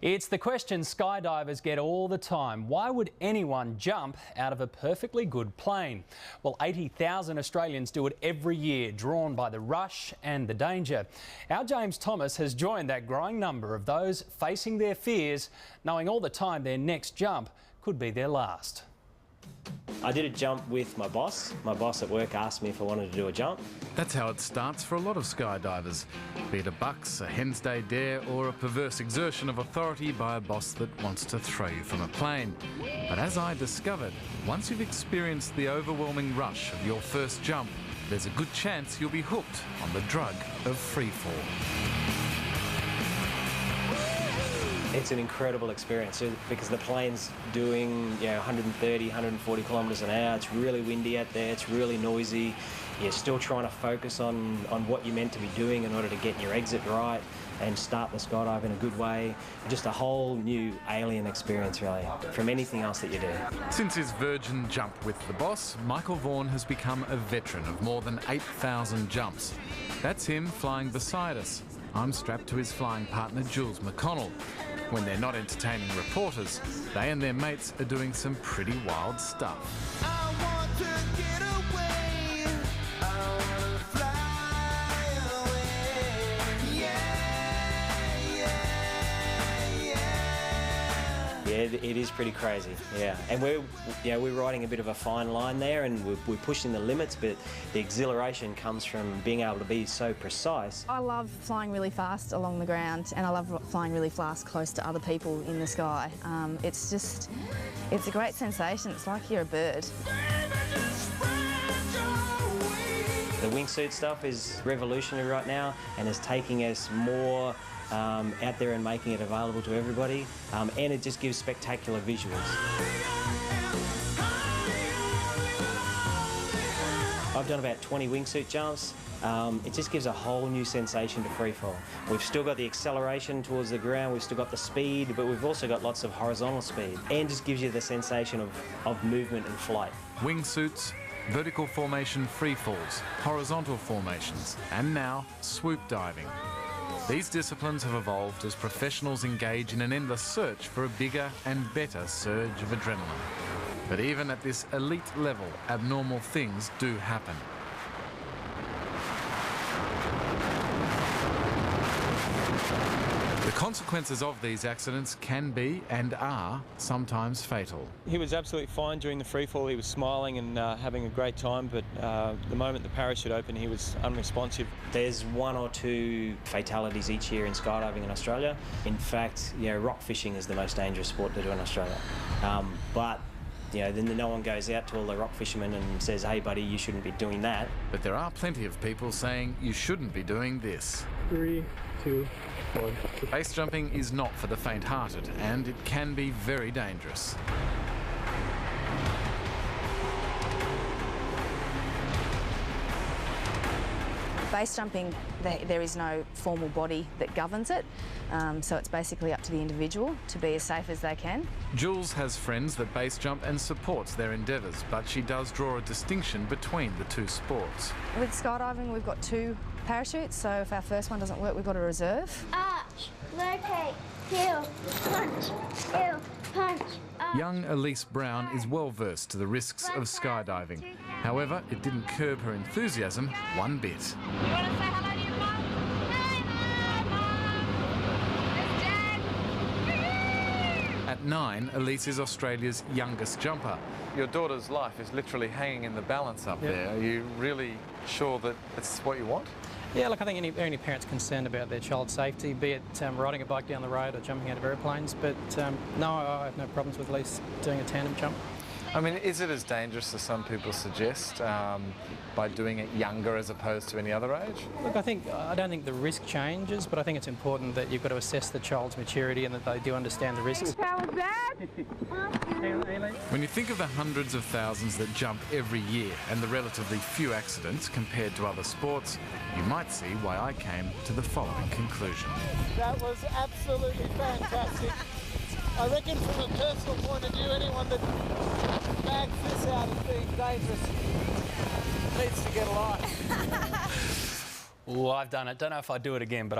It's the question skydivers get all the time. Why would anyone jump out of a perfectly good plane? Well, 80,000 Australians do it every year, drawn by the rush and the danger. Our James Thomas has joined that growing number of those facing their fears, knowing all the time their next jump could be their last. I did a jump with my boss. My boss at work asked me if I wanted to do a jump. That's how it starts for a lot of skydivers, be it a bucks, a hen's day dare or a perverse exertion of authority by a boss that wants to throw you from a plane. But as I discovered, once you've experienced the overwhelming rush of your first jump, there's a good chance you'll be hooked on the drug of freefall. It's an incredible experience because the plane's doing 130, 140 kilometres an hour. It's really windy out there, it's really noisy. You're still trying to focus on what you're meant to be doing in order to get your exit right and start the skydive in a good way. Just a whole new alien experience really, from anything else that you do. Since his virgin jump with the boss, Michael Vaughan has become a veteran of more than 8,000 jumps. That's him flying beside us. I'm strapped to his flying partner Jules McConnell. When they're not entertaining reporters, they and their mates are doing some pretty wild stuff. I want to get away. I want to fly away. Yeah, it is pretty crazy, yeah. And we're riding a bit of a fine line there, and we're pushing the limits, but the exhilaration comes from being able to be so precise. I love flying really fast along the ground, and I love flying really fast close to other people in the sky. It's a great sensation. It's like you're a bird. The wingsuit stuff is revolutionary right now and is taking us more out there and making it available to everybody, and it just gives spectacular visuals. I've done about 20 wingsuit jumps. It just gives a whole new sensation to freefall. We've still got the acceleration towards the ground, we've still got the speed, but we've also got lots of horizontal speed, and just gives you the sensation of movement and flight. Wingsuits, vertical formation freefalls, horizontal formations, and now swoop diving. These disciplines have evolved as professionals engage in an endless search for a bigger and better surge of adrenaline. But even at this elite level, abnormal things do happen. The consequences of these accidents can be and are sometimes fatal. He was absolutely fine during the freefall. He was smiling and having a great time, but the moment the parachute opened, he was unresponsive. There's 1 or 2 fatalities each year in skydiving in Australia. In fact, rock fishing is the most dangerous sport to do in Australia. But then no one goes out to all the rock fishermen and says, hey buddy, you shouldn't be doing that. But there are plenty of people saying you shouldn't be doing this. 3, 2, 1. Base jumping is not for the faint-hearted, and it can be very dangerous. Base jumping, there is no formal body that governs it, so it's basically up to the individual to be as safe as they can. Jules has friends that base jump and supports their endeavours, but she does draw a distinction between the two sports. With skydiving, we've got 2 parachutes, so if our first one doesn't work, we've got a reserve. Arch, locate, heel, punch, heel, punch. Young Elise Brown is well versed to the risks of skydiving. However, it didn't curb her enthusiasm one bit. You want to say hello to your mum? Hey, Mum! It's Dad! At 9, Elise is Australia's youngest jumper. Your daughter's life is literally hanging in the balance up there. Are you really sure that it's what you want? Yeah, look, I think any parent's concerned about their child's safety, be it riding a bike down the road or jumping out of aeroplanes, but no, I have no problems with Elise doing a tandem jump. I mean, is it as dangerous as some people suggest by doing it younger as opposed to any other age? Look, I don't think the risk changes, but I think it's important that you've got to assess the child's maturity and that they do understand the risks. How was that? When you think of the hundreds of thousands that jump every year and the relatively few accidents compared to other sports, you might see why I came to the following conclusion. That was absolutely fantastic. I reckon from a personal point of view, anyone that bags this out as being dangerous needs to get a life. Oh, I've done it. Don't know if I'd do it again, but